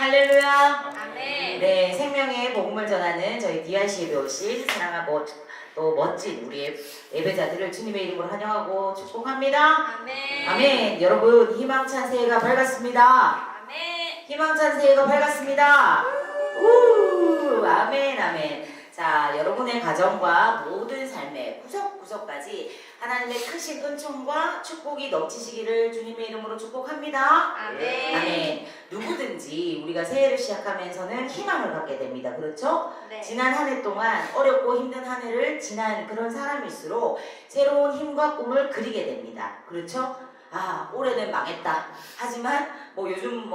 할렐루야. 아멘. 네, 생명의 복음을 전하는 저희 DRC에 오신 사랑하고 또 멋진 우리의 예배자들을 주님의 이름으로 환영하고 축복합니다. 아멘. 아멘. 여러분, 희망찬 새해가 밝았습니다. 아멘. 희망찬 새해가 밝았습니다. 우! 아멘, 아멘. 자, 여러분의 가정과 모든 삶의 구석구석까지 하나님의 크신 은총과 축복이 넘치시기를 주님의 이름으로 축복합니다. 아멘. 아멘. 누구든지 우리가 새해를 시작하면서는 희망을 갖게 됩니다. 그렇죠? 네. 지난 한 해 동안 어렵고 힘든 한 해를 지난 그런 사람일수록 새로운 힘과 꿈을 그리게 됩니다. 그렇죠? 아, 올해는 망했다. 하지만 요즘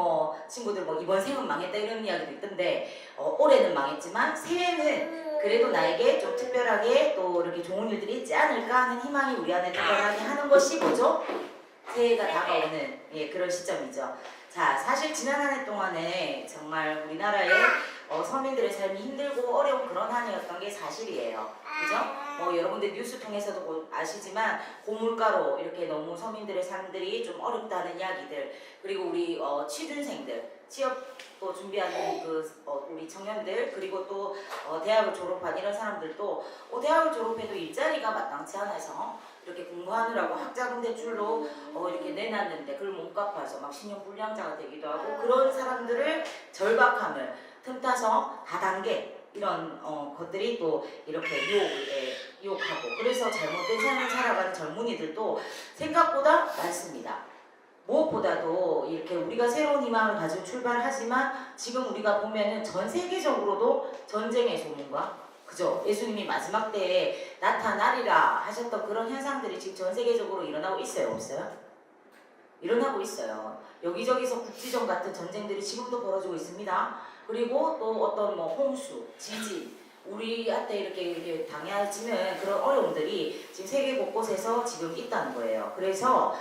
친구들 이번 생은 망했다 이런 이야기도 있던데 올해는 망했지만 새해는 그래도 나에게 좀 특별하게 또 이렇게 좋은 일들이 있지 않을까 하는 희망이 우리 안에 들어가게 하는 것이 뭐죠? 새해가 다가오는 그런 시점이죠. 자, 사실 지난 한 해 동안에 정말 우리나라의 서민들의 삶이 힘들고 어려운 그런 한 해였던 게 사실이에요. 그죠? 여러분들 뉴스 통해서도 아시지만 고물가로 이렇게 너무 서민들의 삶들이 좀 어렵다는 이야기들, 그리고 우리 취준생들, 취업도 준비하는 우리 청년들, 그리고 또 대학을 졸업한 이런 사람들도 대학을 졸업해도 일자리가 마땅치 않아서 이렇게 공부하느라고 학자금 대출로 이렇게 내놨는데 그걸 못 갚아서 막 신용불량자가 되기도 하고, 그런 사람들을 절박함을 틈타서 다단계 이런 것들이 또 이렇게 유혹하고, 그래서 잘못된 삶을 살아가는 젊은이들도 생각보다 많습니다. 무엇보다도 이렇게 우리가 새로운 희망을 가지고 출발하지만 지금 우리가 보면은 전 세계적으로도 전쟁의 소문과, 그죠? 예수님이 마지막 때에 나타나리라 하셨던 그런 현상들이 지금 전 세계적으로 일어나고 있어요, 없어요? 일어나고 있어요. 여기저기서 국지전 같은 전쟁들이 지금도 벌어지고 있습니다. 그리고 또 어떤 홍수, 지진, 우리한테 이렇게 당해지는 그런 어려움들이 지금 세계 곳곳에서 지금 있다는 거예요. 그래서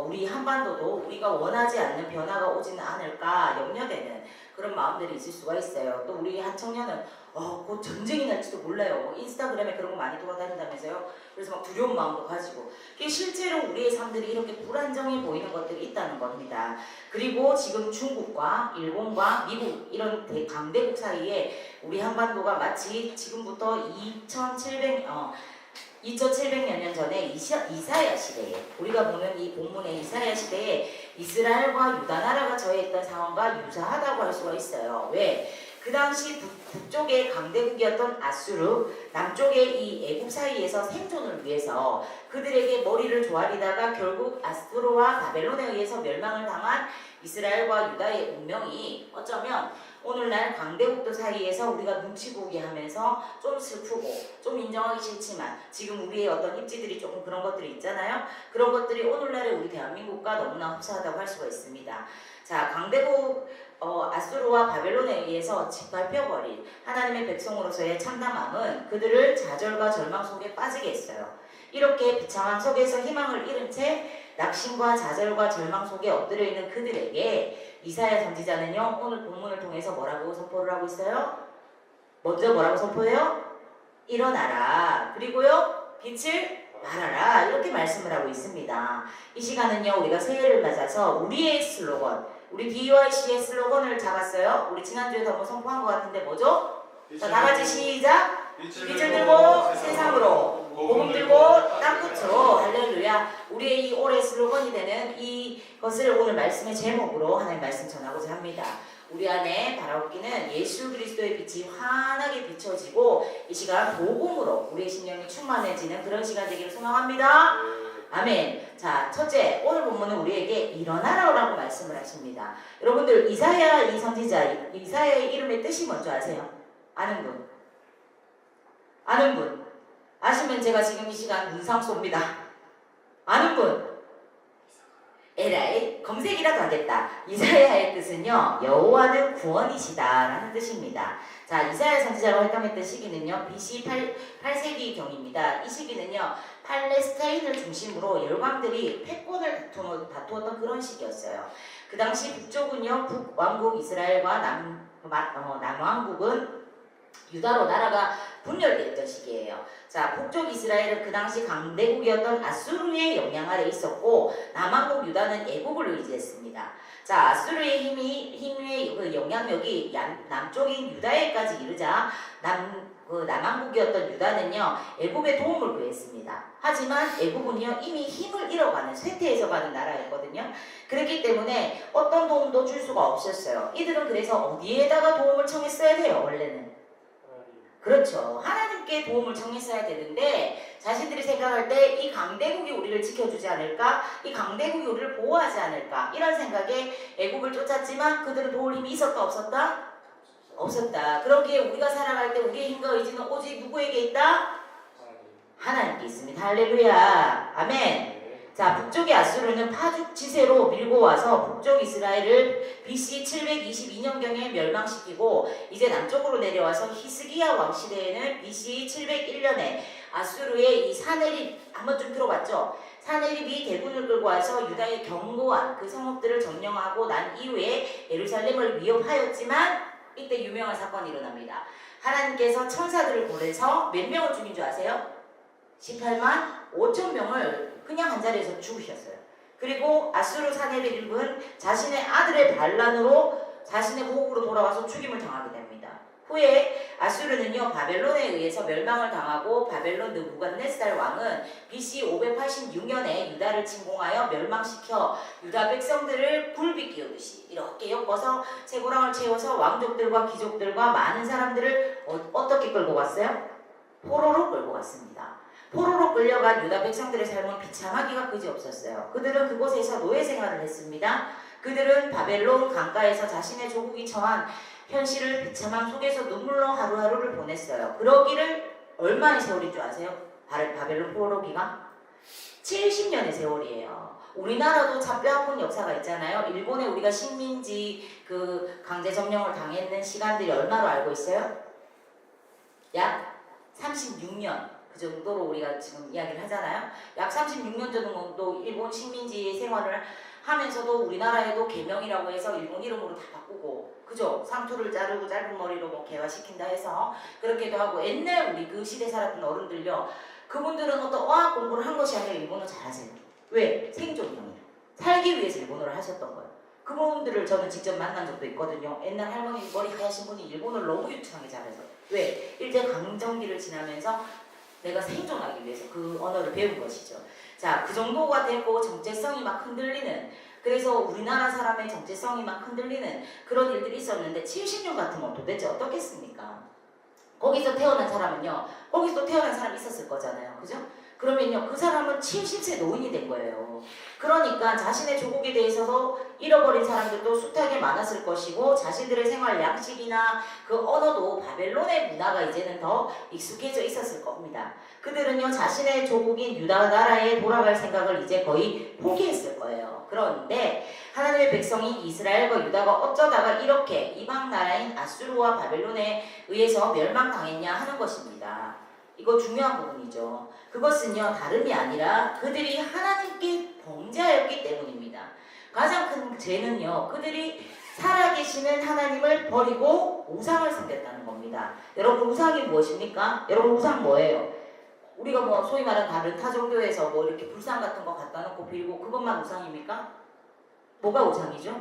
우리 한반도도 우리가 원하지 않는 변화가 오지는 않을까 염려되는 그런 마음들이 있을 수가 있어요. 또 우리 한 청년은 곧 전쟁이 날지도 몰라요. 인스타그램에 그런 거 많이 돌아다닌다면서요. 그래서 막 두려운 마음도 가지고, 실제로 우리의 삶들이 이렇게 불안정해 보이는 것들이 있다는 겁니다. 그리고 지금 중국과 일본과 미국 이런 강대국 사이에 우리 한반도가 마치 지금부터 2700여 년 전에 이사야 시대에, 우리가 보는 이 본문의 이사야 시대에 이스라엘과 유다 나라가 처해있던 상황과 유사하다고 할 수가 있어요. 왜? 그 당시 북쪽의 강대국이었던 아수르, 남쪽의 이 애굽 사이에서 생존을 위해서 그들에게 머리를 조아리다가 결국 아수르와 바벨론에 의해서 멸망을 당한 이스라엘과 유다의 운명이 어쩌면 오늘날 강대국들 사이에서 우리가 눈치 보게 하면서 좀 슬프고 좀 인정하기 싫지만 지금 우리의 어떤 입지들이 조금 그런 것들이 있잖아요. 그런 것들이 오늘날의 우리 대한민국과 너무나 흡사하다고 할 수가 있습니다. 자, 강대국 아수르와 바벨론에 의해서 짓밟혀버린 하나님의 백성으로서의 참담함은 그들을 좌절과 절망 속에 빠지게 했어요. 이렇게 비참함 속에서 희망을 잃은 채 낙심과 좌절과 절망 속에 엎드려 있는 그들에게 이사야 선지자는요, 오늘 본문을 통해서 뭐라고 선포를 하고 있어요? 먼저 뭐라고 선포해요? 일어나라. 그리고요, 빛을 발하라. 이렇게 말씀을 하고 있습니다. 이 시간은요, 우리가 새해를 맞아서 우리의 슬로건, 우리 DYC의 슬로건을 잡았어요. 우리 지난주에도 한번 선포한 것 같은데 뭐죠? 자, 다같이 시작! 빛을 들고 세상으로, 복음 들고 땅끝으로. 할렐루야. 우리의 이 올해 슬로건이 되는 이것을 오늘 말씀의 제목으로 하나님 말씀 전하고자 합니다. 우리 안에 바라옵기는 예수 그리스도의 빛이 환하게 비춰지고 이 시간 복음으로 우리의 심령이 충만해지는 그런 시간 되기를 소망합니다. 아멘. 자, 첫째, 오늘 본문은 우리에게 일어나라라고 말씀을 하십니다. 여러분들, 이사야 이 선지자, 이사야의 이름의 뜻이 뭔지 아세요? 아는 분? 아는 분? 아시면 제가 지금 이 시간 문상 쏩니다. 아는 분? 에라이, 검색이라도 하겠다. 이사야의 뜻은요, 여호와는 구원이시다 라는 뜻입니다. 자, 이사야 선지자가 활동했던 시기는요, BC 8세기경입니다. 이 시기는요, 팔레스타인을 중심으로 열강들이 패권을 다투었던 그런 시기였어요. 그 당시 북쪽은요, 북왕국 이스라엘과 남왕국은 유다로 나라가 분열되었던 시기예요. 자, 북쪽 이스라엘은 그 당시 강대국이었던 아수르의 영향 아래 있었고 남한국 유다는 애국을 의지했습니다. 자, 아수르의 힘의 그 영향력이 남쪽인 유다에까지 이르자 남한국이었던 유다는요 애굽의 도움을 구했습니다. 하지만 애굽은요 이미 힘을 잃어가는 쇠퇴해서 가는 나라였거든요. 그렇기 때문에 어떤 도움도 줄 수가 없었어요. 이들은 그래서 어디에다가 도움을 청했어야 돼요? 원래는 그렇죠. 하나님께 도움을 청했어야 되는데 자신들이 생각할 때 이 강대국이 우리를 지켜주지 않을까? 이 강대국이 우리를 보호하지 않을까? 이런 생각에 애굽을 쫓았지만 그들은 도울 힘이 있었다 없었다? 없었다. 그러기에 우리가 살아갈 때 우리의 힘과 의지는 오직 누구에게 있다? 하나님께 있습니다. 할렐루야. 아멘. 자, 북쪽의 아수르는 파죽 지세로 밀고 와서 북쪽 이스라엘을 BC 722년경에 멸망시키고 이제 남쪽으로 내려와서 히스기야 왕 시대에는 BC 701년에 아수르의 이 사네립 한번 좀 들어봤죠? 사네립이 대군을 끌고 와서 유다의 견고한 그 성읍들을 점령하고 난 이후에 예루살렘을 위협하였지만 이때 유명한 사건이 일어납니다. 하나님께서 천사들을 보내서 몇 명을 죽인 줄 아세요? 18만 5천 명을 그냥 한 자리에서 죽으셨어요. 그리고 아수르 사네립은 자신의 아들의 반란으로 자신의 고국으로 돌아와서 죽임을 당하게 됩니다. 후에 아수르는요 바벨론에 의해서 멸망을 당하고 바벨론 느부갓네살 왕은 BC 586년에 유다를 침공하여 멸망시켜 유다 백성들을 굴비 끼우듯이 이렇게 엮어서 쇠고랑을 채워서 왕족들과 귀족들과 많은 사람들을 어떻게 끌고 갔어요? 포로로 끌고 갔습니다. 포로로 끌려간 유다 백성들의 삶은 비참하기가 그지없었어요. 그들은 그곳에서 노예 생활을 했습니다. 그들은 바벨론 강가에서 자신의 조국이 처한 현실을 비참함 속에서 눈물로 하루하루를 보냈어요. 그러기를 얼마의 세월인 줄 아세요? 바벨론 포로기가? 70년의 세월이에요. 우리나라도 참 뼈아픈 역사가 있잖아요. 일본에 우리가 식민지 그 강제 점령을 당했는 시간들이 얼마로 알고 있어요? 약 36년. 그 정도로 우리가 지금 이야기를 하잖아요. 약 36년 정도 일본 식민지 생활을 하면서도 우리나라에도 계명이라고 해서 일본 이름으로 다 바꾸고 그죠? 상투를 자르고 짧은 머리로 뭐 개화시킨다 해서 그렇게도 하고 옛날 우리 그 시대 살았던 어른들요 그분들은 어떤 어학 공부를 한 것이 아니라 일본어 잘하세요. 왜? 생존형이에요. 살기 위해서 일본어를 하셨던 거예요. 그분들을 저는 직접 만난 적도 있거든요. 옛날 할머니 머리 하얀신 분이 일본어를 너무 유창하게 잘해서 왜? 일제 강점기를 지나면서 내가 생존하기 위해서 그 언어를 배운 것이죠. 자, 그 정도가 되고 정체성이 막 흔들리는 그래서 우리나라 사람의 정체성이 막 흔들리는 그런 일들이 있었는데 70년 같으면 도대체 어떻겠습니까? 거기서 태어난 사람은요. 거기서 또 태어난 사람이 있었을 거잖아요. 그죠? 그러면요. 그 사람은 70세 노인이 된 거예요. 그러니까 자신의 조국에 대해서도 잃어버린 사람들도 숱하게 많았을 것이고 자신들의 생활 양식이나 그 언어도 바벨론의 문화가 이제는 더 익숙해져 있었을 겁니다. 그들은요. 자신의 조국인 유다 나라에 돌아갈 생각을 이제 거의 포기했을 거예요. 그런데 하나님의 백성인 이스라엘과 유다가 어쩌다가 이렇게 이방 나라인 아수르와 바벨론에 의해서 멸망당했냐 하는 것입니다. 이거 중요한 부분이죠. 그것은요 다름이 아니라 그들이 하나님께 범죄하였기 때문입니다. 가장 큰 죄는요 그들이 살아계시는 하나님을 버리고 우상을 섬겼다는 겁니다. 여러분 우상이 무엇입니까? 여러분 우상 뭐예요? 우리가 뭐 소위 말하는 다른 타종교에서 뭐 이렇게 불상 같은 거 갖다 놓고 빌고 그것만 우상입니까? 뭐가 우상이죠?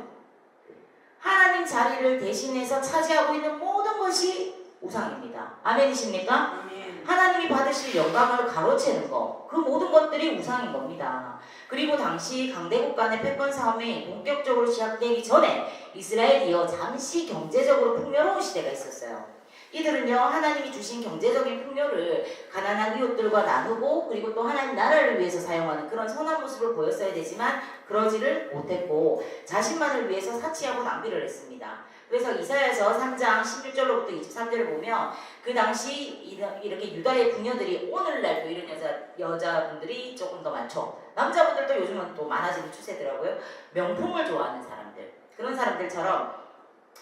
하나님 자리를 대신해서 차지하고 있는 모든 것이 우상입니다. 아멘이십니까? 하나님이 받으실 영광을 가로채는 것, 그 모든 것들이 우상인 겁니다. 그리고 당시 강대국 간의 패권 싸움이 본격적으로 시작되기 전에 이스라엘이요 잠시 경제적으로 풍요로운 시대가 있었어요. 이들은요 하나님이 주신 경제적인 풍요를 가난한 이웃들과 나누고 그리고 또 하나님 나라를 위해서 사용하는 그런 선한 모습을 보였어야 되지만 그러지를 못했고 자신만을 위해서 사치하고 낭비를 했습니다. 그래서 이사야서 3장 11절로부터 23절을 보면 그 당시 이렇게 유다의 부녀들이 오늘날도 이런 여자분들이 조금 더 많죠. 남자분들도 요즘은 또 많아지는 추세더라고요. 명품을 좋아하는 사람들 그런 사람들처럼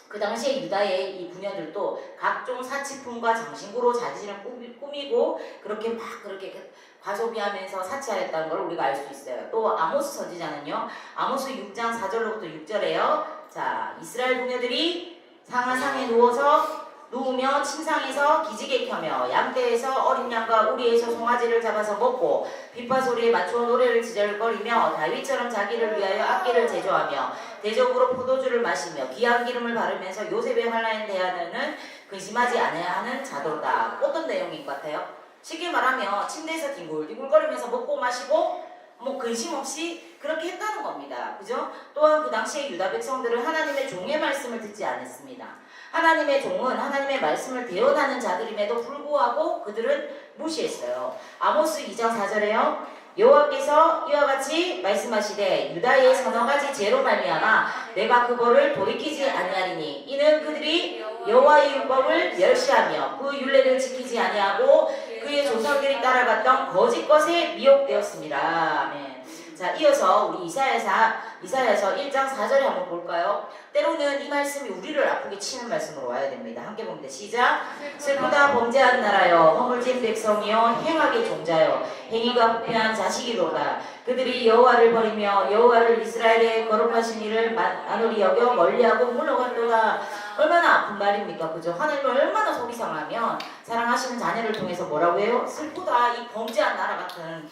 그 당시에 유다의 이 부녀들도 각종 사치품과 장신구로 자신을 꾸미고 그렇게 막 그렇게 과소비하면서 사치하였다는 걸 우리가 알 수 있어요. 또 아모스 선지자는요. 아모스 6장 4절로부터 6절에요. 자, 이스라엘 부녀들이 상하상에 누워서 누우며 침상에서 기지개 켜며 양떼에서 어린 양과 우리에서 송아지를 잡아서 먹고 비파 소리에 맞추어 노래를 지절거리며 다윗처럼 자기를 위하여 악기를 제조하며 대적으로 포도주를 마시며 귀한 기름을 바르면서 요셉의 환란에 대하여는 근심하지 않아야 하는 자도다. 어떤 내용인 것 같아요? 쉽게 말하면 침대에서 뒹굴뒹굴거리면서 먹고 마시고 뭐 근심 없이 그렇게 했다는 겁니다. 그죠? 또한 그 당시에 유다 백성들은 하나님의 종의 말씀을 듣지 않았습니다. 하나님의 종은 하나님의 말씀을 대언하는 자들임에도 불구하고 그들은 무시했어요. 아모스 2장 4절에요. 여호와께서 이와 같이 말씀하시되 유다의 서너 가지 죄로 말미암아 내가 그 벌을 돌이키지 아니하리니 이는 그들이 여호와의 율법을 멸시하며 그 율례를 지키지 아니하고 그의 조상들이 따라갔던 거짓 것에 미혹되었습니다. 아멘. 자, 이어서 우리 이사야서 1장 4절에 한번 볼까요? 때로는 이 말씀이 우리를 아프게 치는 말씀으로 와야 됩니다. 함께 봅니다. 시작. 슬프다 범죄한 나라여 허물진 백성이여 행악의 종자여 행위가 부패한 자식이로다. 그들이 여호와를 버리며 여호와를 이스라엘의 거룩하신 이를 안으리 여겨 멀리하고 물러갔도다. 얼마나 아픈 말입니까? 그죠? 하나님을 얼마나 소리상하면 사랑하시는 자녀를 통해서 뭐라고 해요? 슬프다. 이 범죄한 나라 같은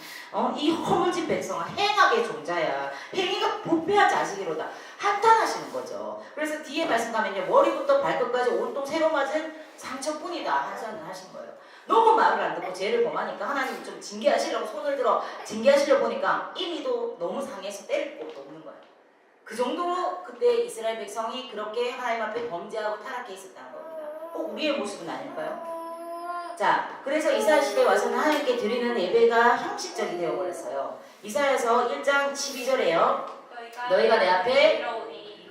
이 허물진 백성은 행악의 종자야. 행위가 부패한 자식이로다. 한탄하시는 거죠. 그래서 뒤에 말씀 가면요. 머리부터 발끝까지 온통 새로 맞은 상처뿐이다. 하신 거예요. 너무 말을 안 듣고 죄를 범하니까 하나님이 좀 징계하시려고 손을 들어 징계하시려고 보니까 이미도 너무 상해서 때릴 곳도 없는 거예요. 그 정도로 그때 이스라엘 백성이 그렇게 하나님 앞에 범죄하고 타락해 있었다는 겁니다. 꼭 우리의 모습은 아닐까요? 자, 그래서 이사야 시대에 와서는 하나님께 드리는 예배가 형식적이 되어버렸어요. 이사야서 1장 12절에요. 너희가 내 앞에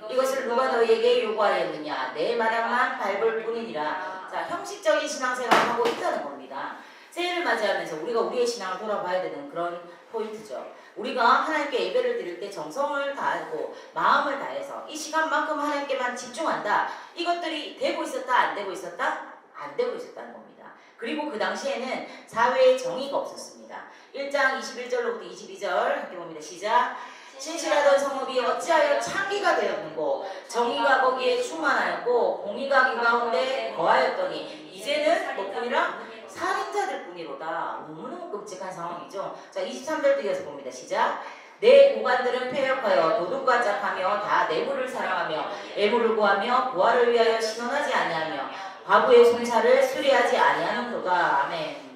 이것을 누가 너희에게 요구하였느냐 내 마당만 밟을 뿐이니라. 자, 형식적인 신앙생활을 하고 있다는 겁니다. 새해를 맞이하면서 우리가 우리의 신앙을 돌아봐야 되는 그런 포인트죠. 우리가 하나님께 예배를 드릴 때 정성을 다하고 마음을 다해서 이 시간만큼 하나님께만 집중한다. 이것들이 되고 있었다? 안 되고 있었다? 안 되고 있었다는 겁니다. 그리고 그 당시에는 사회에 정의가 없었습니다. 1장 21절로부터 22절 함께 봅니다. 시작. 신실하던 성읍이 어찌하여 창기가 되었는고 정의가 거기에 충만하였고 공의가 그 가운데 거하였더니 이제는 뭐뿐이라 살인자들 뿐이로다. 너무너무 끔찍한 상황이죠. 자, 23절도 이어서 봅니다. 시작. 내 고관들은 패역하여 도둑과 짝하며 다 뇌물을 사랑하며 애물을 구하며 부활을 위하여 신원하지 아니하며 과부의 송사를 수리하지 아니하는도다. 아멘.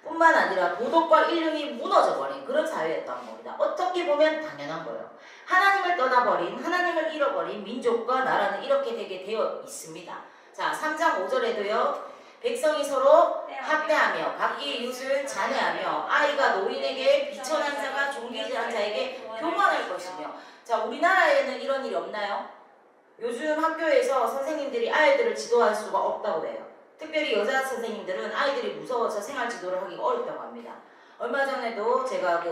뿐만 아니라 도덕과 인륜이 무너져버린 그런 사회였던 겁니다. 어떻게 보면 당연한 거예요. 하나님을 떠나버린, 하나님을 잃어버린 민족과 나라는 이렇게 되게 되어 있습니다. 자, 3장 5절에도요. 백성이 서로 학대하며 각기 이웃을 잔해하며 아이가 노인에게 비천한 자가 존귀한 자에게 교만할 것이며. 자, 우리나라에는 이런 일이 없나요? 요즘 학교에서 선생님들이 아이들을 지도할 수가 없다고 해요. 특별히 여자 선생님들은 아이들이 무서워서 생활 지도를 하기가 어렵다고 합니다. 얼마 전에도 제가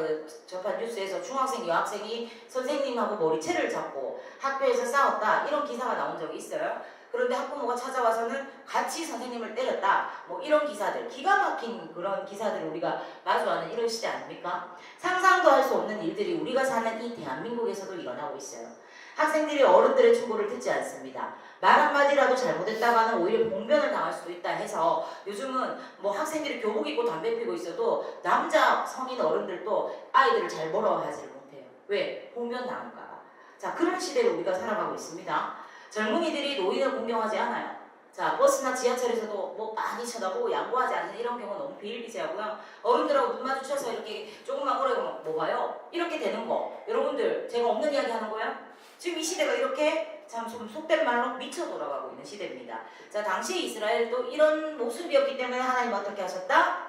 접한 뉴스에서 중학생, 여학생이 선생님하고 머리채를 잡고 학교에서 싸웠다 이런 기사가 나온 적이 있어요. 그런데 학부모가 찾아와서는 같이 선생님을 때렸다 뭐 이런 기사들, 기가 막힌 그런 기사들을 우리가 마주하는 이런 시대 아닙니까? 상상도 할 수 없는 일들이 우리가 사는 이 대한민국에서도 일어나고 있어요. 학생들이 어른들의 충고를 듣지 않습니다. 말 한마디라도 잘못했다가는 오히려 봉변을 당할 수도 있다 해서 요즘은 뭐 학생들이 교복 입고 담배 피고 있어도 남자 성인 어른들도 아이들을 잘 몰아하지를 못해요. 왜? 봉변 당할까 봐. 자, 그런 시대를 우리가 살아가고 있습니다. 젊은이들이 노인을 공경하지 않아요. 자, 버스나 지하철에서도 뭐 많이 쳐다보고 양보하지 않는 이런 경우는 너무 비일비재하고요. 어른들하고 눈 마주쳐서 이렇게 조금만 오래 뭐 봐요? 이렇게 되는 거. 여러분들 제가 없는 이야기 하는 거예요? 지금 이 시대가 이렇게 참 좀 속된 말로 미쳐 돌아가고 있는 시대입니다. 자, 당시 이스라엘도 이런 모습이었기 때문에 하나님 어떻게 하셨다?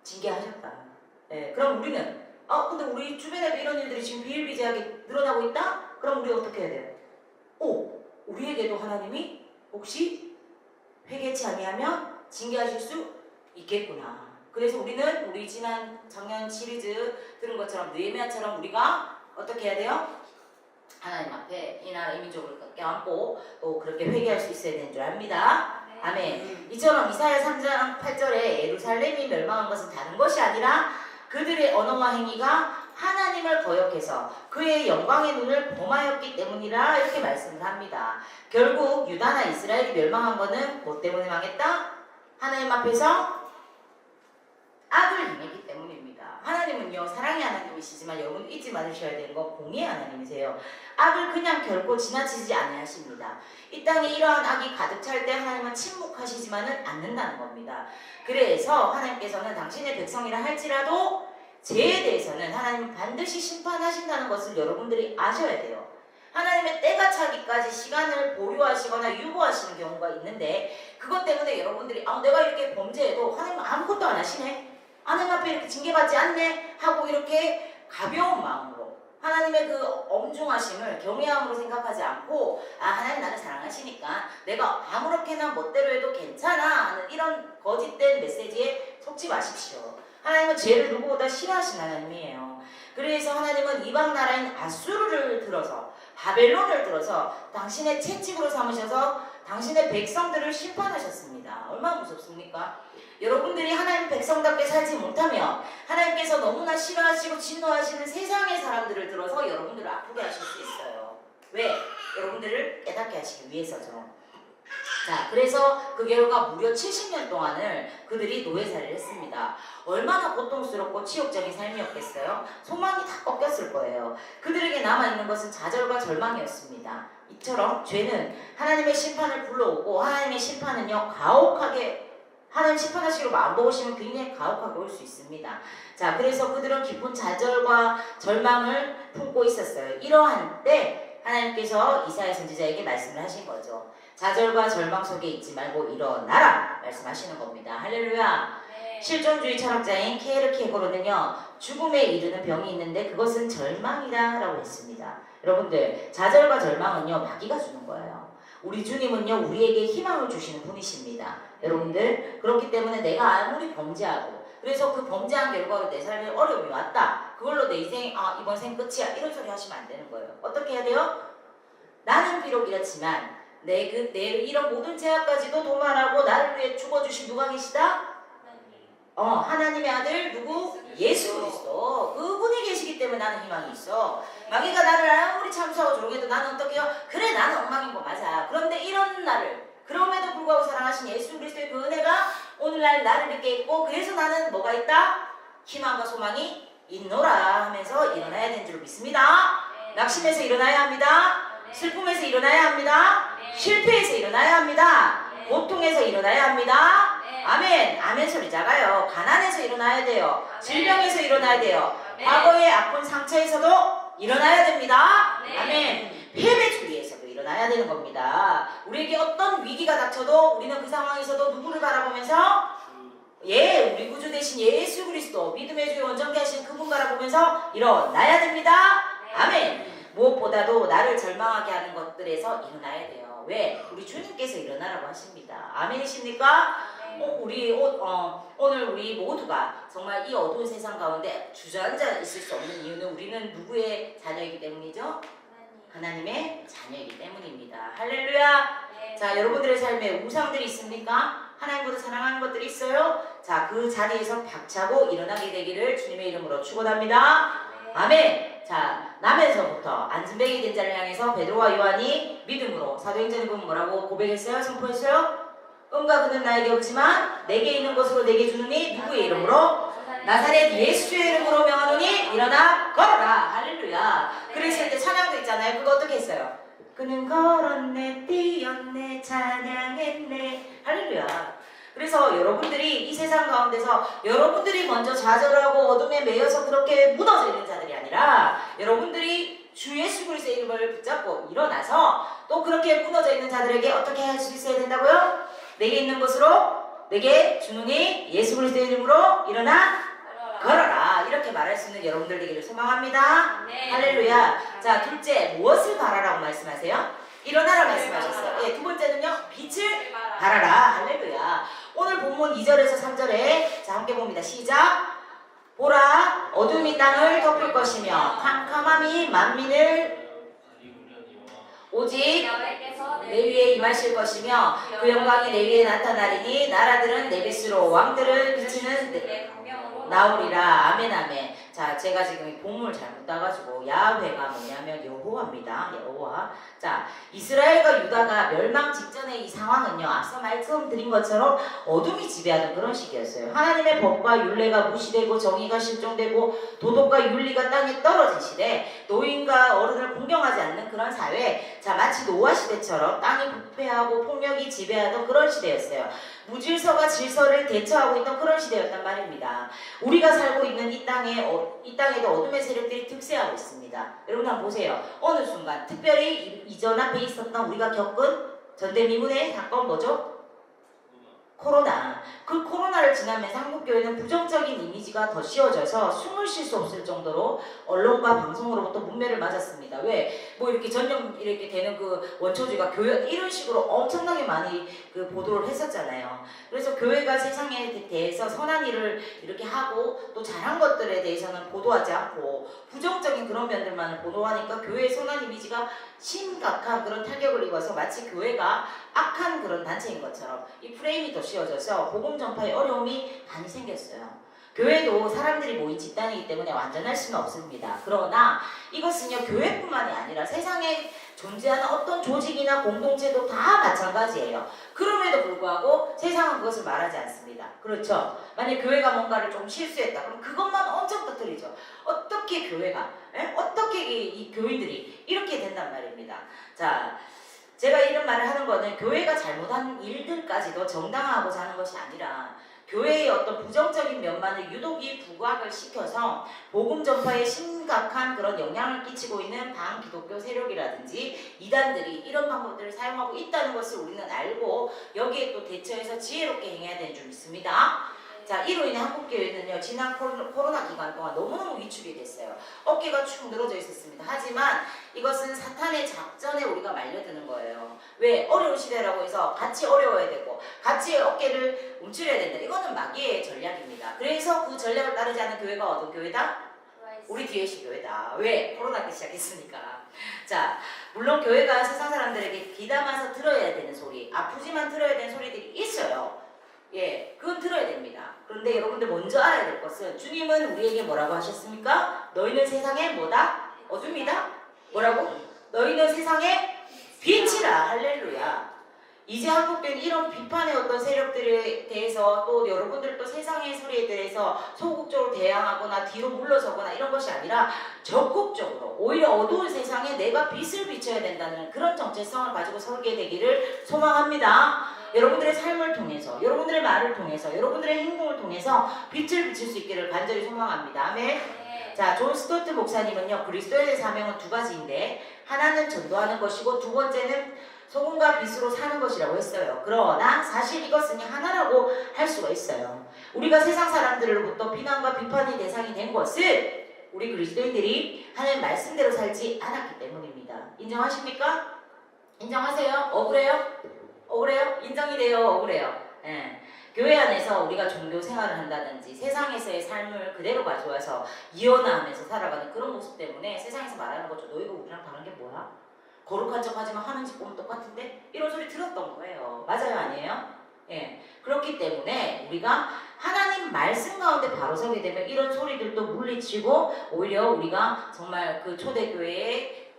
징계하셨다. 네, 그럼 우리는 근데 우리 주변에도 이런 일들이 지금 비일비재하게 늘어나고 있다? 그럼 우리 어떻게 해야 돼요? 우리에게도 하나님이 혹시 회개치 아니하면 징계하실 수 있겠구나. 그래서 우리는 우리 작년 시리즈 들은 것처럼 느헤미야처럼 우리가 어떻게 해야 돼요? 하나님 앞에 이 나라 이 민족을 껴안고 또 그렇게 회개할 수 있어야 되는 줄 압니다. 네. 아멘. 이처럼 이사야 3장 8절에 예루살렘이 멸망한 것은 다른 것이 아니라 그들의 언어와 행위가 하나님을 거역해서 그의 영광의 눈을 범하였기 때문이라 이렇게 말씀을 합니다. 결국 유다나 이스라엘이 멸망한 것은 뭐 때문에 망했다? 하나님 앞에서 악을 행했기 때문입니다. 하나님은요 사랑의 하나님이시지만 여러분 잊지 마셔야 되는 건 공의의 하나님이세요. 악을 그냥 결코 지나치지 아니하십니다. 이 땅에 이러한 악이 가득 찰 때 하나님은 침묵하시지만은 않는다는 겁니다. 그래서 하나님께서는 당신의 백성이라 할지라도 죄에 대해서는 하나님은 반드시 심판하신다는 것을 여러분들이 아셔야 돼요. 하나님의 때가 차기까지 시간을 보류하시거나 유보하시는 경우가 있는데 그것 때문에 여러분들이 내가 이렇게 범죄해도 하나님은 아무것도 안 하시네, 하나님 앞에 이렇게 징계받지 않네 하고 이렇게 가벼운 마음으로 하나님의 그 엄중하심을 경외함으로 생각하지 않고 하나님 나를 사랑하시니까 내가 아무렇게나 멋대로 해도 괜찮아 하는 이런 거짓된 메시지에 속지 마십시오. 하나님은 죄를 누구보다 싫어하시는 하나님이에요. 그래서 하나님은 이방 나라인 아수르를 들어서 바벨론을 들어서 당신의 채찍으로 삼으셔서 당신의 백성들을 심판하셨습니다. 얼마나 무섭습니까? 여러분들이 하나님 백성답게 살지 못하면 하나님께서 너무나 싫어하시고 진노하시는 세상의 사람들을 들어서 여러분들을 아프게 하실 수 있어요. 왜? 여러분들을 깨닫게 하시기 위해서죠. 자, 그래서 그 결과 무려 70년 동안을 그들이 노예살이를 했습니다. 얼마나 고통스럽고 치욕적인 삶이었겠어요? 소망이 다 꺾였을 거예요. 그들에게 남아있는 것은 좌절과 절망이었습니다. 이처럼 죄는 하나님의 심판을 불러오고 하나님의 심판은요 가혹하게 하나님 심판하시기로 마음먹으시면 굉장히 가혹하게 올 수 있습니다. 자, 그래서 그들은 깊은 좌절과 절망을 품고 있었어요. 이러한 때 하나님께서 이사야 선지자에게 말씀을 하신 거죠. 좌절과 절망 속에 있지 말고 일어나라 말씀하시는 겁니다. 할렐루야. 네. 실존주의 철학자인 케르케고르는요 죽음에 이르는 병이 있는데 그것은 절망이다 라고 했습니다. 여러분들 좌절과 절망은요 마귀가 주는 거예요. 우리 주님은요 우리에게 희망을 주시는 분이십니다. 여러분들 그렇기 때문에 내가 아무리 범죄하고 그래서 그 범죄한 결과로 내 삶에 어려움이 왔다 그걸로 내 인생 이번 생 끝이야 이런 소리 하시면 안 되는 거예요. 어떻게 해야 돼요? 나는 비록 이렇지만 내 이런 모든 죄악까지도 도말하고 나를 위해 죽어주신 누가 계시다? 하나님의 아들 누구? 예수 그리스도. 그분이 계시기 때문에 나는 희망이 있어. 마귀가 나를 아무리 참수하고 조롱해도 나는 어떻게 해요? 그래 나는 엉망인 거 맞아. 그런데 이런 나를 그럼에도 불구하고 사랑하신 예수 그리스도의 그 은혜가 오늘날 나를 있게 있고 그래서 나는 뭐가 있다? 희망과 소망이 있노라 하면서 일어나야 되는 줄 믿습니다. 낙심해서 일어나야 합니다. 슬픔에서 일어나야 합니다. 실패해서 일어나야 합니다. 고통에서 일어나야 합니다. 아멘. 아멘 소리 작아요. 가난해서 일어나야 돼요. 질병에서 일어나야 돼요. 과거의 아픈 상처에서도 일어나야 됩니다. 아멘. 패배주의에서도 일어나야 되는 겁니다. 우리에게 어떤 위기가 닥쳐도 우리는 그 상황에서도 누구를 바라보면서 우리 구주 대신 예수 그리스도 믿음의 주의 온전케 하신 그분 바라보면서 일어나야 됩니다. 아멘. 무엇보다도 나를 절망하게 하는 것들에서 일어나야 돼요. 왜? 우리 주님께서 일어나라고 하십니다. 아멘이십니까? 오늘 우리 모두가 정말 이 어두운 세상 가운데 주저앉아 있을 수 없는 이유는 우리는 누구의 자녀이기 때문이죠? 하나님의 자녀이기 때문입니다. 할렐루야. 자, 여러분들의 삶에 우상들이 있습니까? 하나님보다 사랑하는 것들이 있어요? 자, 그 자리에서 박차고 일어나게 되기를 주님의 이름으로 축원합니다. 아멘. 자, 남에서부터 안진뱅이 된 자를 향해서 베드로와 요한이 믿음으로 사도행전에 보면 뭐라고 고백했어요? 선포했어요? 은과 그는 나에게 없지만 내게 있는 것으로 내게 주느니 누구의 이름으로? 나사렛 예수의 이름으로 명하노니 일어나 걸어라. 할렐루야. 그랬을 때 찬양도 있잖아요. 그거 어떻게 했어요? 그는 걸었네 뛰었네 찬양했네. 할렐루야. 그래서 여러분들이 이 세상 가운데서 여러분들이 먼저 좌절하고 어둠에 매여서 그렇게 무너져 있는 자들이 아니라 여러분들이 주 예수 그리스도의 이름을 붙잡고 일어나서 또 그렇게 무너져 있는 자들에게 어떻게 할 수 있어야 된다고요? 내게 있는 것으로 내게 주노니 예수 그리스도의 이름으로 일어나 걸어라. 이렇게 말할 수 있는 여러분들 되기를 소망합니다. 할렐루야. 자, 둘째 무엇을 바라라고 말씀하세요? 일어나라 말씀하셨어요. 두 번째는요 빛을 발하라. 할렐루야. 오늘 본문 2절에서 3절에 자 함께 봅니다. 시작. 보라 어둠이 땅을 덮을 것이며 캄캄함이 만민을 오직 내 위에 임하실 것이며 그 영광이 내 위에 나타나리니 나라들은 내 빛으로 왕들은 비치는 나오리라. 아멘 아멘. 자 자, 제가 지금 이 본문을 잘못 따가지고 야훼가 뭐냐면 여호와입니다. 여호와. 자, 이스라엘과 유다가 멸망 직전의 이 상황은요, 앞서 말씀드린 것처럼 어둠이 지배하는 그런 시기였어요. 하나님의 법과 율례가 무시되고 정의가 실종되고 도덕과 윤리가 땅에 떨어진 시대, 노인과 어른을 공경하지 않는 그런 사회, 자, 마치 노아 시대처럼 땅이 부패하고 폭력이 지배하던 그런 시대였어요. 무질서가 질서를 대처하고 있던 그런 시대였단 말입니다. 우리가 살고 있는 이 땅에도 어둠의 세력들이 득세하고 있습니다. 여러분 한번 보세요. 어느 순간 특별히 이전 앞에 있었던 우리가 겪은 전대미문의 사건 뭐죠? 코로나. 그 코로나를 지나면서 한국교회는 부정적인 이미지가 더 씌워져서 숨을 쉴 수 없을 정도로 언론과 방송으로부터 문매를 맞았습니다. 왜? 뭐 이렇게 전염 이렇게 되는 그 원초주의가 교회 이런 식으로 엄청나게 많이 그 보도를 했었잖아요. 그래서 교회가 세상에 대해서 선한 일을 이렇게 하고 또 잘한 것들에 대해서는 보도하지 않고 부정적인 그런 면들만 보도하니까 교회의 선한 이미지가 심각한 그런 타격을 입어서 마치 교회가 악한 그런 단체인 것처럼 이 프레임이 더 씌워져서 복음 전파에 어려움이 많이 생겼어요. 교회도 사람들이 모인 집단이기 때문에 완전할 수는 없습니다. 그러나 이것은요, 교회뿐만이 아니라 세상에 존재하는 어떤 조직이나 공동체도 다 마찬가지예요. 그럼에도 불구하고 세상은 그것을 말하지 않습니다. 그렇죠? 만약 교회가 뭔가를 좀 실수했다 그럼 그것만 엄청 터뜨리죠. 어떻게 교회가, 어떻게 이 교인들이 이렇게 된단 말입니다. 자, 제가 이런 말을 하는 거는 교회가 잘못한 일들까지도 정당화하고자 하는 것이 아니라 교회의 어떤 부정적인 면만을 유독이 부각을 시켜서 복음 전파에 심각한 그런 영향을 끼치고 있는 반기독교 세력이라든지 이단들이 이런 방법들을 사용하고 있다는 것을 우리는 알고 여기에 또 대처해서 지혜롭게 행해야 되는 줄 믿습니다. 자, 이로 인해 한국교회는요, 지난 코로나 기간 동안 너무너무 위축이 됐어요. 어깨가 축 늘어져 있었습니다. 하지만 이것은 사탄의 작전에 우리가 말려드는 거예요. 왜? 어려운 시대라고 해서 같이 어려워야 되고 같이 어깨를 움츠려야 된다. 이거는 마귀의 전략입니다. 그래서 그 전략을 따르지 않는 교회가 어떤 교회다? 우리 DLC 교회다. 왜? 코로나 때 시작했으니까. 자, 물론 교회가 세상 사람들에게 귀담아서 들어야 되는 소리, 아프지만 들어야 되는 소리들이 있어요. 예, 그건 들어야 됩니다. 그런데 여러분들 먼저 알아야 될 것은 주님은 우리에게 뭐라고 하셨습니까? 너희는 세상에 뭐다? 어둠이다? 뭐라고? 너희는 세상에 빛이라. 할렐루야. 이제 한국교회는 이런 비판의 어떤 세력들에 대해서 또 여러분들 또 세상의 소리에 대해서 소극적으로 대항하거나 뒤로 물러서거나 이런 것이 아니라 적극적으로 오히려 어두운 세상에 내가 빛을 비춰야 된다는 그런 정체성을 가지고 설계되기를 소망합니다. 여러분들의 삶을 통해서, 여러분들의 말을 통해서, 여러분들의 행동을 통해서 빛을 비칠 수 있기를 간절히 소망합니다. 아멘. 네. 자, 존 스토트 목사님은요, 그리스도인의 사명은 두 가지인데 하나는 전도하는 것이고 두 번째는 소금과 빛으로 사는 것이라고 했어요. 그러나 사실 이것은 하나라고 할 수가 있어요. 우리가 세상 사람들로부터 비난과 비판의 대상이 된 것은 우리 그리스도인들이 하나님 말씀대로 살지 않았기 때문입니다. 인정하십니까? 인정하세요? 억울해요? 억울해요? 인정이 돼요? 억울해요? 예. 교회 안에서 우리가 종교 생활을 한다든지 세상에서의 삶을 그대로 가져와서 이혼하면서 살아가는 그런 모습 때문에 세상에서 말하는 거죠. 너희가 우리랑 다른 게 뭐야? 거룩한 척 하지만 하는 짓 보면 똑같은데? 이런 소리 들었던 거예요. 맞아요? 아니에요? 예. 그렇기 때문에 우리가 하나님 말씀 가운데 바로 서게 되면 이런 소리들도 물리치고 오히려 우리가 정말 그 초대교회의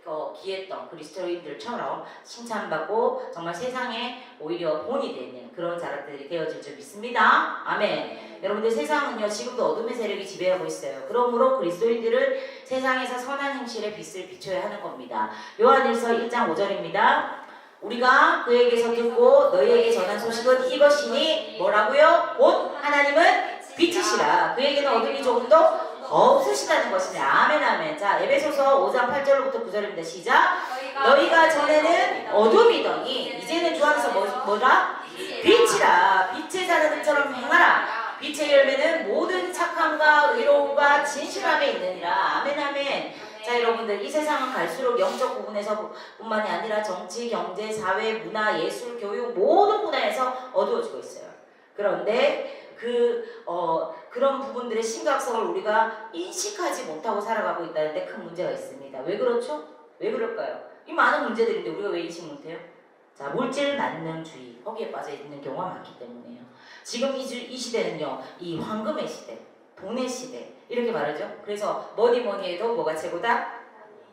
기했던 그리스도인들처럼 칭찬받고 정말 세상에 오히려 본이 되는 그런 자락들이 되어질 줄 믿습니다. 아멘. 여러분들 세상은요 지금도 어둠의 세력이 지배하고 있어요. 그러므로 그리스도인들은 세상에서 선한 행실의 빛을 비춰야 하는 겁니다. 요한일서 1장 5절입니다. 우리가 그에게서 듣고 너희에게 전한 소식은 이것이니 뭐라고요? 곧 하나님은 빛이시라. 그에게는 어둠이 조금도 없으시다는 것입니다. 아멘 아멘. 자, 에베소서 5장 8절부터 9절입니다. 시작. 너희가 전에는 어둠이더니 이제는 주 안에서 뭐라? 빛이라. 빛의 자녀들처럼 행하라. 빛의 열매는 모든 착함과 의로움과 진실함에 있느니라. 아멘 아멘. 자, 여러분들 이 세상은 갈수록 영적 부분에서 뿐만이 아니라 정치, 경제, 사회, 문화, 예술, 교육 모든 분야에서 어두워지고 있어요. 그런데 그런 부분들의 심각성을 우리가 인식하지 못하고 살아가고 있다는데 큰 문제가 있습니다. 왜 그렇죠? 왜 그럴까요? 이 많은 문제들인데 우리가 왜 인식 못해요? 자, 물질 만능주의 거기에 빠져 있는 경우가 많기 때문에요. 지금 이 시대는요, 이 황금의 시대, 동네 시대 이렇게 말하죠. 그래서 뭐니 해도 뭐가 최고다?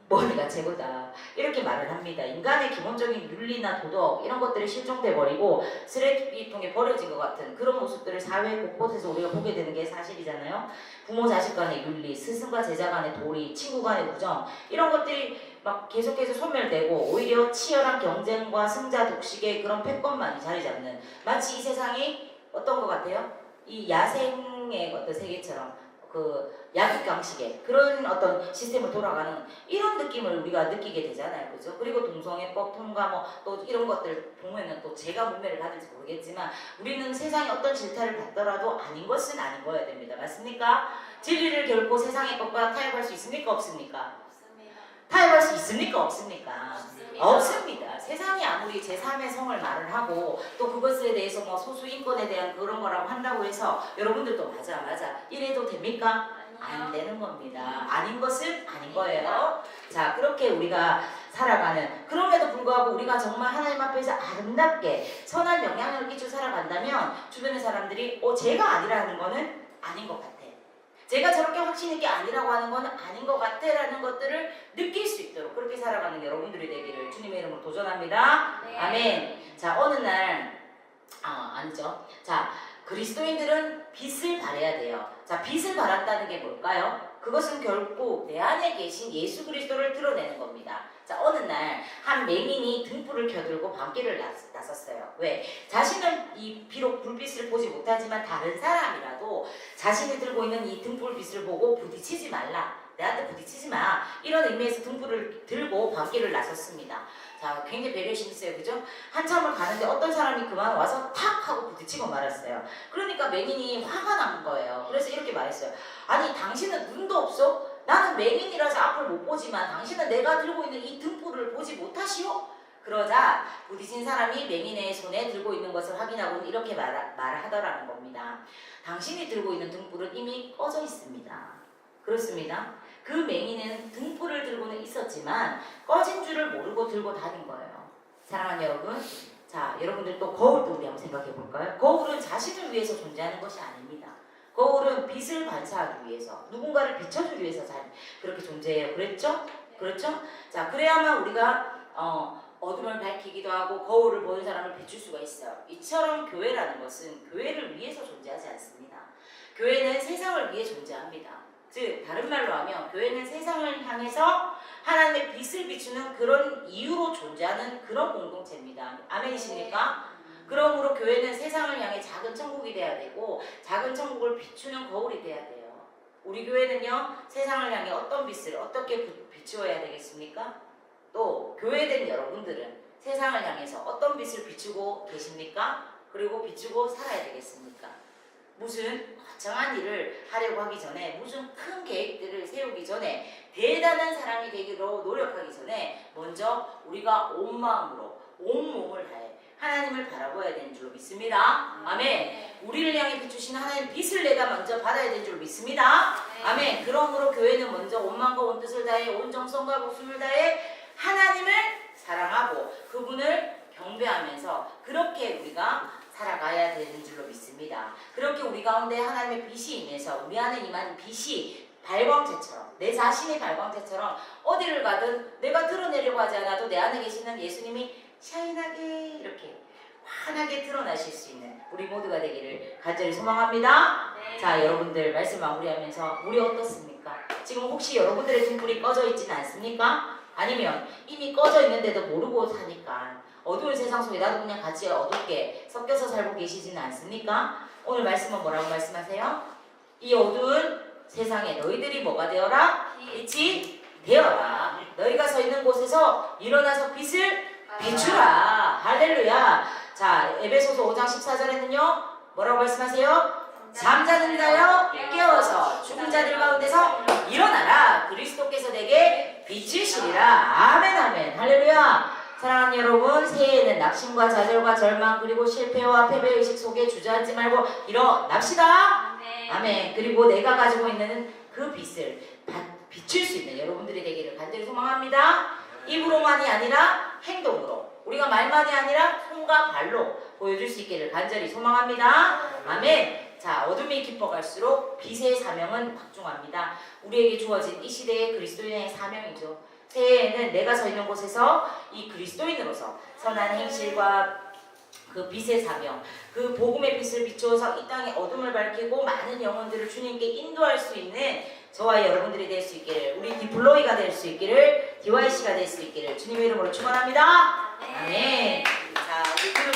머리가 최고다. 이렇게 말을 합니다. 인간의 기본적인 윤리나 도덕 이런 것들이 실종돼 버리고 쓰레기통에 버려진 것 같은 그런 모습들을 사회 곳곳에서 우리가 보게 되는 게 사실이잖아요. 부모 자식 간의 윤리, 스승과 제자 간의 도리, 친구 간의 우정 이런 것들이 막 계속해서 소멸되고 오히려 치열한 경쟁과 승자 독식의 그런 패권만이 자리 잡는 마치 이 세상이 어떤 것 같아요? 이 야생의 어떤 세계처럼 그 약육강식의 그런 어떤 시스템을 돌아가는 이런 느낌을 우리가 느끼게 되잖아요. 그죠? 그리고 동성애법 통과 뭐 또 이런 것들 보면은 또 제가 문매를 받을지 모르겠지만 우리는 세상에 어떤 질타를 받더라도 아닌 것은 아닌 거여야 됩니다. 맞습니까? 진리를 결코 세상의 것과 타협할 수 있습니까? 없습니까? 타협할 수 있습니까? 없습니까? 없습니다. 세상이 아무리 제3의 성을 말을 하고 또 그것에 대해서 뭐 소수 인권에 대한 그런 거라고 한다고 해서 여러분들도 맞아 이래도 됩니까? 안 되는 겁니다. 아닌 것은 아닌 거예요. 자, 그렇게 우리가 살아가는 그럼에도 불구하고 우리가 정말 하나님 앞에서 아름답게 선한 영향을 끼쳐 살아간다면 주변의 사람들이 제가 아니라는 거는 아닌 것 같아. 제가 저렇게 확신 있게 아니라고 하는 건 아닌 것 같아 라는 것들을 느낄 수 있도록 그렇게 살아가는 여러분들이 되기를 주님의 이름으로 도전합니다. 네. 아멘. 자, 어느 날 아니죠. 자, 그리스도인들은 빛을 발해야 돼요. 자, 빛을 발한다는 게 뭘까요? 그것은 결국 내 안에 계신 예수 그리스도를 드러내는 겁니다. 자, 어느 날 한 맹인이 등불을 켜들고 밤길을 나섰어요. 왜? 자신은 비록 불빛을 보지 못하지만 다른 사람이라도 자신이 들고 있는 이 등불빛을 보고 부딪히지 말라. 내한테 부딪히지 마. 이런 의미에서 등불을 들고 밤길을 나섰습니다. 자, 굉장히 배려심 있어요. 그죠? 한참을 가는데 어떤 사람이 그만 와서 탁 하고 부딪히고 말았어요. 그러니까 맹인이 화가 난 거예요. 그래서 이렇게 말했어요. 아니, 당신은 눈도 없어? 나는 맹인이라서 앞을 못 보지만 당신은 내가 들고 있는 이 등불을 보지 못하시오? 그러자 부딪힌 사람이 맹인의 손에 들고 있는 것을 확인하고는 이렇게 말하더라는 겁니다. 당신이 들고 있는 등불은 이미 꺼져 있습니다. 그렇습니다. 그 맹인은 등불을 들고는 있었지만 꺼진 줄을 모르고 들고 다닌 거예요. 사랑하는 여러분, 자, 여러분들 또 거울도 우리 한번 생각해 볼까요? 거울은 자신을 위해서 존재하는 것이 아닙니다. 거울은 빛을 반사하기 위해서, 누군가를 비춰주기 위해서 그렇게 존재해요. 그랬죠? 그렇죠? 자, 그래야만 우리가 어둠을 밝히기도 하고 거울을 보는 사람을 비출 수가 있어요. 이처럼 교회라는 것은 교회를 위해서 존재하지 않습니다. 교회는 세상을 위해 존재합니다. 즉 다른 말로 하면 교회는 세상을 향해서 하나님의 빛을 비추는 그런 이유로 존재하는 그런 공동체입니다. 아멘이십니까? 그러므로 교회는 세상을 향해 작은 천국이 돼야 되고 작은 천국을 비추는 거울이 돼야 돼요. 우리 교회는요, 세상을 향해 어떤 빛을 어떻게 비추어야 되겠습니까? 또 교회된 여러분들은 세상을 향해서 어떤 빛을 비추고 계십니까? 그리고 비추고 살아야 되겠습니까? 무슨 거창한 일을 하려고 하기 전에, 무슨 큰 계획들을 세우기 전에, 대단한 사람이 되기로 노력하기 전에 먼저 우리가 온 마음으로 온 몸을 다해 하나님을 바라봐야 되는 줄로 믿습니다. 아멘. 우리를 향해 비추신 하나님 빛을 내가 먼저 받아야 되는 줄로 믿습니다. 아멘. 그러므로 교회는 먼저 온 마음과 온 뜻을 다해 온 정성과 목숨을 다해 하나님을 사랑하고 그분을 경배하면서 그렇게 우리가 살아가야 되는 줄로 믿습니다. 그렇게 우리 가운데 하나님의 빛이 임해서 우리 안에 임하는 빛이 발광체처럼, 내 자신의 발광체처럼 어디를 가든 내가 드러내려고 하지 않아도 내 안에 계시는 예수님이 샤인하게 이렇게 환하게 드러나실 수 있는 우리 모두가 되기를 간절히 소망합니다. 네. 자, 여러분들 말씀 마무리하면서 우리 어떻습니까? 지금 혹시 여러분들의 등불이 꺼져 있지는 않습니까? 아니면 이미 꺼져 있는데도 모르고 사니까 어두운 세상 속에 나도 그냥 같이 어둡게 섞여서 살고 계시지는 않습니까? 오늘 말씀은 뭐라고 말씀하세요? 이 어두운 세상에 너희들이 뭐가 되어라? 빛이 되어라. 너희가 서 있는 곳에서 일어나서 빛을 비추라. 할렐루야. 자, 에베소서 5장 14절에는요 뭐라고 말씀하세요? 잠자는 자여 깨어서 죽은 자들 가운데서 일어나라. 그리스도께서 내게 빛이시리라. 아멘 아멘. 할렐루야. 사랑하는 여러분, 새해에는 낙심과 좌절과 절망 그리고 실패와 패배의식 속에 주저앉지 말고 일어납시다. 아멘. 그리고 내가 가지고 있는 그 빛을 비출 수 있는 여러분들이 되기를 간절히 소망합니다. 입으로만이 아니라 행동으로, 우리가 말만이 아니라 손과 발로 보여줄 수 있기를 간절히 소망합니다. 아멘. 자, 어둠이 깊어갈수록 빛의 사명은 확중합니다. 우리에게 주어진 이 시대의 그리스도인의 사명이죠. 새해에는 내가 서 있는 곳에서 이 그리스도인으로서 선한 행실과 그 빛의 사명, 그 복음의 빛을 비추어서 이 땅의 어둠을 밝히고 많은 영혼들을 주님께 인도할 수 있는 저와 여러분들이 될 수 있기를, 우리 디플로이가 될 수 있기를, DYC가 될 수 있기를 주님의 이름으로 축원합니다. 아멘.